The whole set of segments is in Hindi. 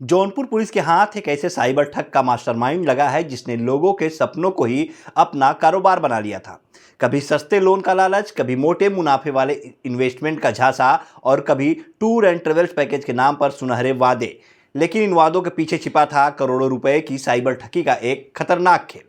जौनपुर पुलिस के हाथ एक ऐसे साइबर ठग का मास्टरमाइंड लगा है जिसने लोगों के सपनों को ही अपना कारोबार बना लिया था। कभी सस्ते लोन का लालच, कभी मोटे मुनाफे वाले इन्वेस्टमेंट का झांसा और कभी टूर एंड ट्रेवल्स पैकेज के नाम पर सुनहरे वादे। लेकिन इन वादों के पीछे छिपा था करोड़ों रुपए की साइबर ठगी का एक खतरनाक खेल।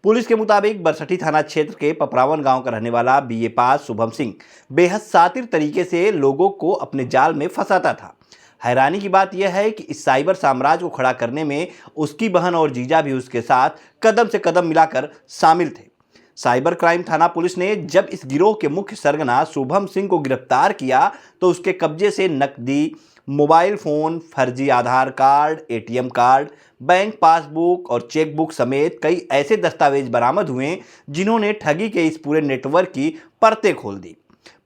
पुलिस के मुताबिक बरसठी थाना क्षेत्र के पपरावन गांव का रहने वाला बीए पास शुभम सिंह बेहद शातिर तरीके से लोगों को अपने जाल में फंसाता था। हैरानी की बात यह है कि इस साइबर साम्राज्य को खड़ा करने में उसकी बहन और जीजा भी उसके साथ कदम से कदम मिलाकर शामिल थे। साइबर क्राइम थाना पुलिस ने जब इस गिरोह के मुख्य सरगना शुभम सिंह को गिरफ्तार किया तो उसके कब्जे से नकदी, मोबाइल फोन, फर्जी Aadhaar card, ATM card, bank passbook और चेकबुक समेत कई ऐसे दस्तावेज बरामद हुए जिन्होंने ठगी के इस पूरे नेटवर्क की परतें खोल दी।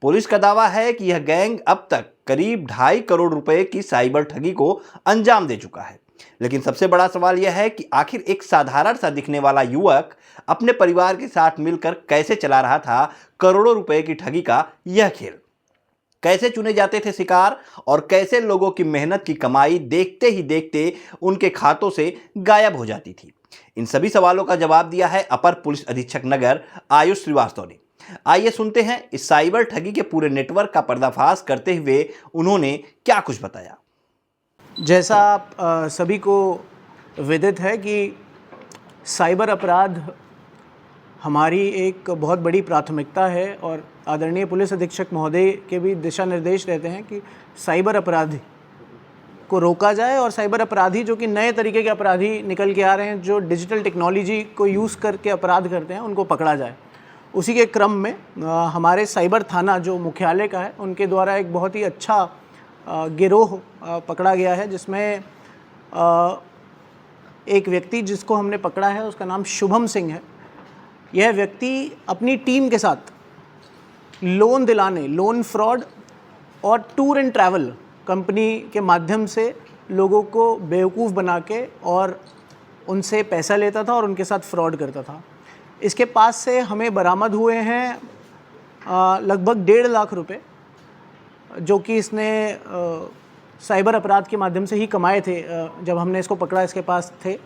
पुलिस का दावा है कि यह गैंग अब तक करीब 2.5 करोड़ रुपए की साइबर ठगी को अंजाम दे चुका है। लेकिन सबसे बड़ा सवाल यह है कि आखिर एक साधारण सा दिखने वाला युवक अपने परिवार के साथ मिलकर कैसे चला रहा था करोड़ों रुपए की ठगी का यह खेल। कैसे चुने जाते थे शिकार और कैसे लोगों की मेहनत की कमाई देखते ही देखते उनके खातों से गायब हो जाती थी। इन सभी सवालों का जवाब दिया है अपर पुलिस अधीक्षक नगर आयुष श्रीवास्तव ने। आइए सुनते हैं इस साइबर ठगी के पूरे नेटवर्क का पर्दाफाश करते हुए उन्होंने क्या कुछ बताया। जैसा आप सभी को विदित है कि साइबर अपराध हमारी एक बहुत बड़ी प्राथमिकता है और आदरणीय पुलिस अधीक्षक महोदय के भी दिशा निर्देश रहते हैं कि साइबर अपराधी को रोका जाए और साइबर अपराधी जो कि नए तरीके के अपराधी निकल के आ रहे हैं, जो डिजिटल टेक्नोलॉजी को यूज़ करके अपराध करते हैं, उनको पकड़ा जाए। उसी के क्रम में हमारे साइबर थाना जो मुख्यालय का है उनके द्वारा एक बहुत ही अच्छा गिरोह पकड़ा गया है, जिसमें एक व्यक्ति जिसको हमने पकड़ा है उसका नाम शुभम सिंह है। यह व्यक्ति अपनी टीम के साथ लोन दिलाने, लोन फ्रॉड और टूर एंड ट्रैवल कंपनी के माध्यम से लोगों को बेवकूफ़ बना के और उनसे पैसा लेता था और उनके साथ फ्रॉड करता था। इसके पास से हमें बरामद हुए हैं लगभग 1.5 लाख रुपए, जो कि इसने साइबर अपराध के माध्यम से ही कमाए थे। जब हमने इसको पकड़ा इसके पास थे।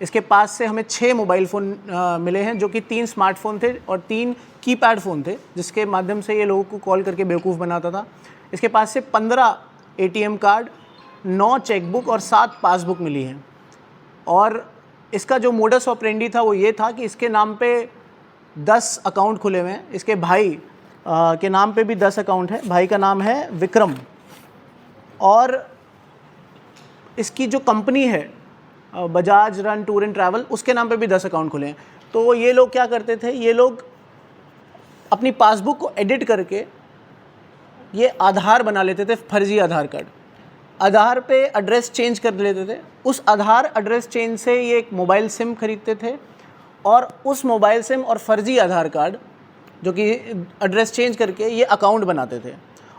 इसके पास से हमें 6 मोबाइल फ़ोन मिले हैं, जो कि 3 स्मार्टफोन थे और 3 कीपैड फ़ोन थे, जिसके माध्यम से ये लोगों को कॉल करके बेवकूफ़ बनाता था। इसके पास से 15 एटीएम कार्ड, 9 चेकबुक और 7 पासबुक मिली हैं। और इसका जो मोडस ऑपरेंडी था वो ये था कि इसके नाम पे 10 अकाउंट खुले हुए हैं। इसके भाई के नाम पे भी 10 अकाउंट है। भाई का नाम है विक्रम और इसकी जो कंपनी है Bajaj run tour and travel, उसके नाम पे भी 10 अकाउंट खुले हैं। तो ये लोग क्या करते थे, ये लोग अपनी पासबुक को एडिट करके ये आधार बना लेते थे, फर्जी आधार कार्ड। आधार पे एड्रेस चेंज कर लेते थे। उस आधार एड्रेस चेंज से ये एक मोबाइल सिम खरीदते थे और उस मोबाइल सिम और फर्जी आधार कार्ड जो कि एड्रेस चेंज करके ये अकाउंट बनाते थे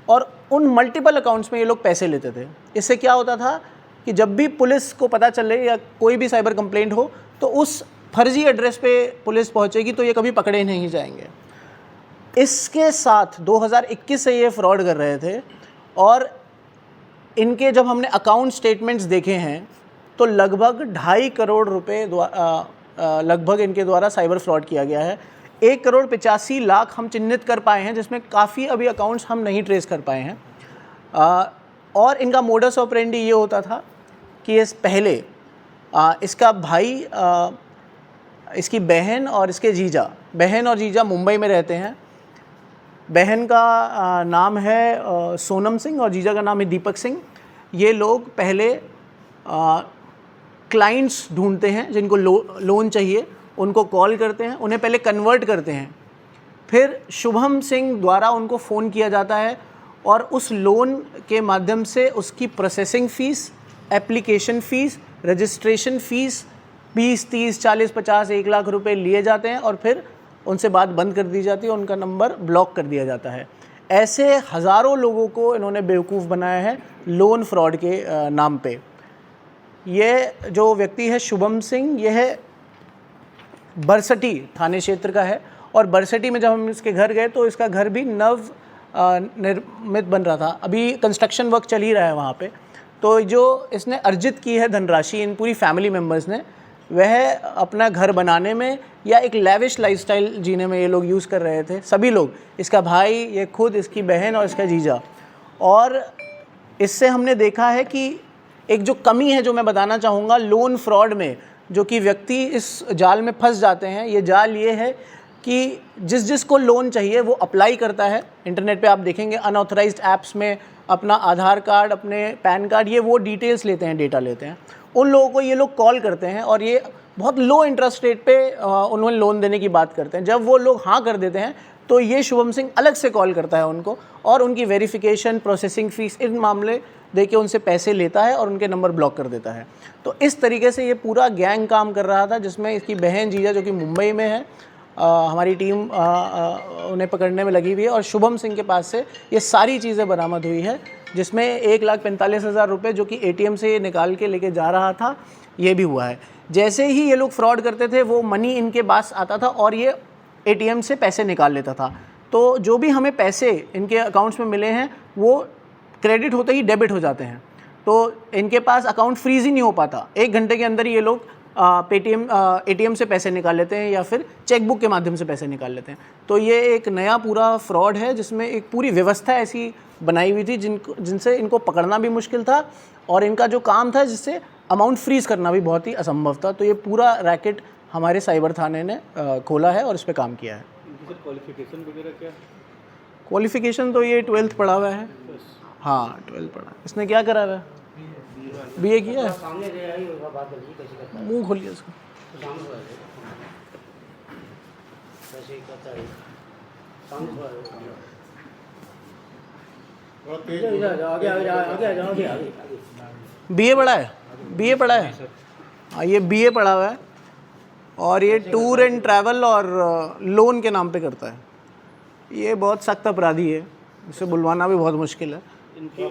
और उन मल्टीपल अकाउंट्स में ये लोग पैसे लेते थे। इससे क्या होता था कि जब भी पुलिस को पता चले या कोई भी साइबर कंप्लेंट हो तो उस फर्जी एड्रेस पे पुलिस पहुंचेगी, तो ये कभी पकड़े नहीं जाएंगे। इसके साथ 2021 से ये फ्रॉड कर रहे थे और इनके जब हमने अकाउंट स्टेटमेंट्स देखे हैं तो लगभग 2.5 करोड़ रुपए लगभग इनके द्वारा साइबर फ्रॉड किया गया है। 1 करोड़ 85 लाख हम चिन्हित कर पाए हैं, जिसमें काफ़ी अभी अकाउंट्स हम नहीं ट्रेस कर पाए हैं। और इनका मोडस ऑपरेंडी ये होता था कि इस पहले इसका भाई, इसकी बहन और इसके जीजा, बहन और जीजा मुंबई में रहते हैं। बहन का नाम है सोनम सिंह और जीजा का नाम है दीपक सिंह। ये लोग पहले क्लाइंट्स ढूंढते हैं जिनको लोन चाहिए, उनको कॉल करते हैं, उन्हें पहले कन्वर्ट करते हैं, फिर शुभम सिंह द्वारा उनको फ़ोन किया जाता है और उस लोन के माध्यम से उसकी processing fees, application fees, registration fees 20, 30, 40, 50, 1 lakh रुपए लिए जाते हैं और फिर उनसे बात बंद कर दी जाती है, उनका नंबर ब्लॉक कर दिया जाता है। ऐसे हज़ारों लोगों को इन्होंने बेवकूफ़ बनाया है लोन फ्रॉड के नाम पे। ये जो व्यक्ति है शुभम सिंह, यह बरसठी थाने क्षेत्र का है और बरसठी में जब हम इसके घर गए तो इसका घर भी निर्मित बन रहा था। अभी कंस्ट्रक्शन वर्क चल ही रहा है वहाँ पे। तो जो इसने अर्जित की है धनराशि इन पूरी फैमिली मेम्बर्स ने, वह अपना घर बनाने में या एक लेविश लाइफस्टाइल जीने में ये लोग यूज़ कर रहे थे, सभी लोग, इसका भाई, ये खुद, इसकी बहन और इसका जीजा। और इससे हमने देखा है कि एक जो कमी है जो मैं बताना चाहूँगा लोन फ्रॉड में, जो कि व्यक्ति इस जाल में फंस जाते हैं, ये जाल ये है कि जिसको लोन चाहिए वो अप्लाई करता है। इंटरनेट पे आप देखेंगे अनऑथराइज्ड ऐप्स में अपना आधार कार्ड, अपने पैन कार्ड, ये वो डिटेल्स लेते हैं, डेटा लेते हैं। उन लोगों को ये लोग कॉल करते हैं और ये बहुत लो इंटरेस्ट रेट पे उन्हें लोन देने की बात करते हैं। जब वो लोग हाँ कर देते हैं तो ये शुभम सिंह अलग से कॉल करता है उनको और उनकी वेरिफिकेशन, प्रोसेसिंग फ़ीस, इन मामले दे के उनसे पैसे लेता है और उनके नंबर ब्लॉक कर देता है। तो इस तरीके से ये पूरा गैंग काम कर रहा था, जिसमें इसकी बहन जीजा जो कि मुंबई में है, हमारी टीम उन्हें पकड़ने में लगी हुई है और शुभम सिंह के पास से ये सारी चीज़ें बरामद हुई है, जिसमें 1,45,000 रुपये जो कि ATM से ये निकाल के लेके जा रहा था, ये भी हुआ है। जैसे ही ये लोग फ्रॉड करते थे वो मनी इनके पास आता था और ये ATM से पैसे निकाल लेता था। तो जो भी हमें पैसे इनके अकाउंट्स में मिले हैं वो क्रेडिट होते ही डेबिट हो जाते हैं, तो इनके पास अकाउंट फ्रीज़ ही नहीं हो पाता। 1 घंटे के अंदर ही ये लोग पेटीएम ATM से पैसे निकाल लेते हैं या फिर चेकबुक के माध्यम से पैसे निकाल लेते हैं। तो ये एक नया पूरा फ्रॉड है जिसमें एक पूरी व्यवस्था ऐसी बनाई हुई थी जिनसे इनको पकड़ना भी मुश्किल था और इनका जो काम था जिससे अमाउंट फ्रीज़ करना भी बहुत ही असंभव था। तो ये पूरा रैकेट हमारे साइबर थाने ने खोला है और इस पर काम किया है। क्वालिफिकेशन वगैरह क्या? क्वालिफिकेशन तो ये 12th पढ़ा हुआ है। हाँ 12th पढ़ा। इसने क्या करा हुआ है? BA किया है। मुँह खोलिए इसका। BA पढ़ा है, BA पढ़ा है। हाँ ये BA पढ़ा हुआ है और ये टूर एंड ट्रैवल और लोन के नाम पे करता है। ये बहुत सख्त अपराधी है, इसे बुलवाना भी बहुत मुश्किल है। इनके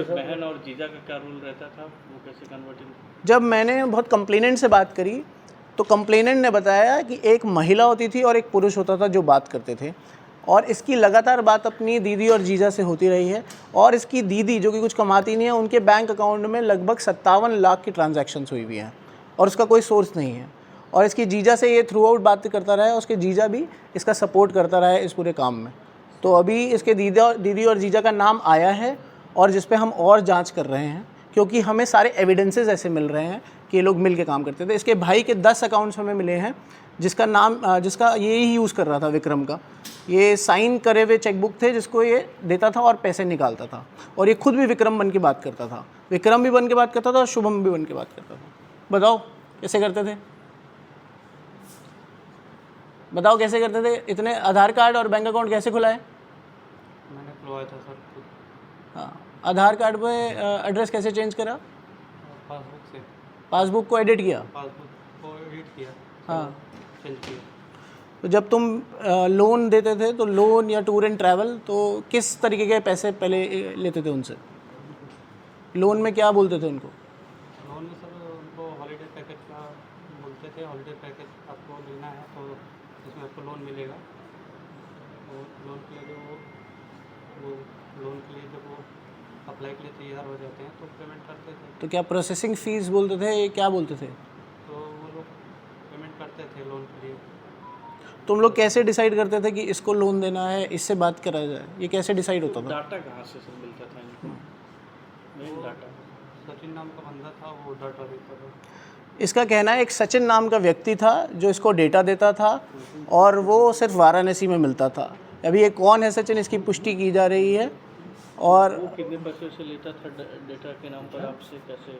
बहन और जीजा का क्या रोल रहता था, वो कैसे कन्वर्टिंग? जब मैंने बहुत कंप्लेनेंट से बात करी तो कंप्लेनेंट ने बताया कि एक महिला होती थी और एक पुरुष होता था जो बात करते थे और इसकी लगातार बात अपनी दीदी और जीजा से होती रही है और इसकी दीदी जो कि कुछ कमाती नहीं है, उनके बैंक अकाउंट में लगभग 57 लाख की ट्रांजैक्शंस हुई हुई हैं और उसका कोई सोर्स नहीं है। और इसकी जीजा से ये थ्रू आउट बात करता रहा है और उसके जीजा भी इसका सपोर्ट करता रहा है इस पूरे काम में। तो अभी इसके दीदी और जीजा का नाम आया है और जिस पे हम और जांच कर रहे हैं क्योंकि हमें सारे एविडेंसेस ऐसे मिल रहे हैं कि ये लोग मिल के काम करते थे। इसके भाई के 10 अकाउंट्स हमें मिले हैं जिसका ये ही यूज़ कर रहा था, विक्रम का। ये साइन करे हुए चेकबुक थे जिसको ये देता था और पैसे निकालता था और ये खुद भी विक्रम बन के बात करता था, विक्रम भी बन के बात करता था और शुभम भी बन के बात करता था। बताओ कैसे करते थे? बताओ कैसे करते थे? इतने आधार कार्ड और बैंक अकाउंट कैसे खुलाए? मैंने खुलवाया था सर। हाँ, आधार कार्ड पे एड्रेस कैसे चेंज करा? पासबुक से। पासबुक को एडिट किया? पासबुक को एडिट किया। हाँ। चेंज किया। तो जब तुम लोन देते थे तो लोन या टूर एंड ट्रैवल, तो किस तरीके के पैसे पहले लेते थे उनसे? लोन में क्या बोलते थे उनको? लोन में सर उनको हॉलीडे पैकेज का बोलते थे, हॉलीडे पैकेज आपको लेना है तो इसमें आपको लोन मिलेगा। और लोन के लिए वो लोन के लिए जब वो अप्लाई के लिए तैयार हो जाते हैं तो पेमेंट करते थे। तो क्या प्रोसेसिंग फ़ीस बोलते थे, ये क्या बोलते थे? तो वो लोग पेमेंट करते थे लोन के लिए। तुम लोग कैसे डिसाइड करते थे कि इसको लोन देना है, इससे बात करा जाए? ये कैसे डिसाइड होता था? डाटा कहाँ से सर मिलता था इनको? मेन डाटा सचिन नाम का बंदा था, वो डाटा देता था। इसका कहना है एक सचिन नाम का व्यक्ति था जो इसको डेटा देता था और वो सिर्फ वाराणसी में मिलता था। अभी ये कौन है सचिन, इसकी पुष्टि की जा रही है। और वो कितने पैसे से लेता था डेटा के नाम पर आपसे, कैसे?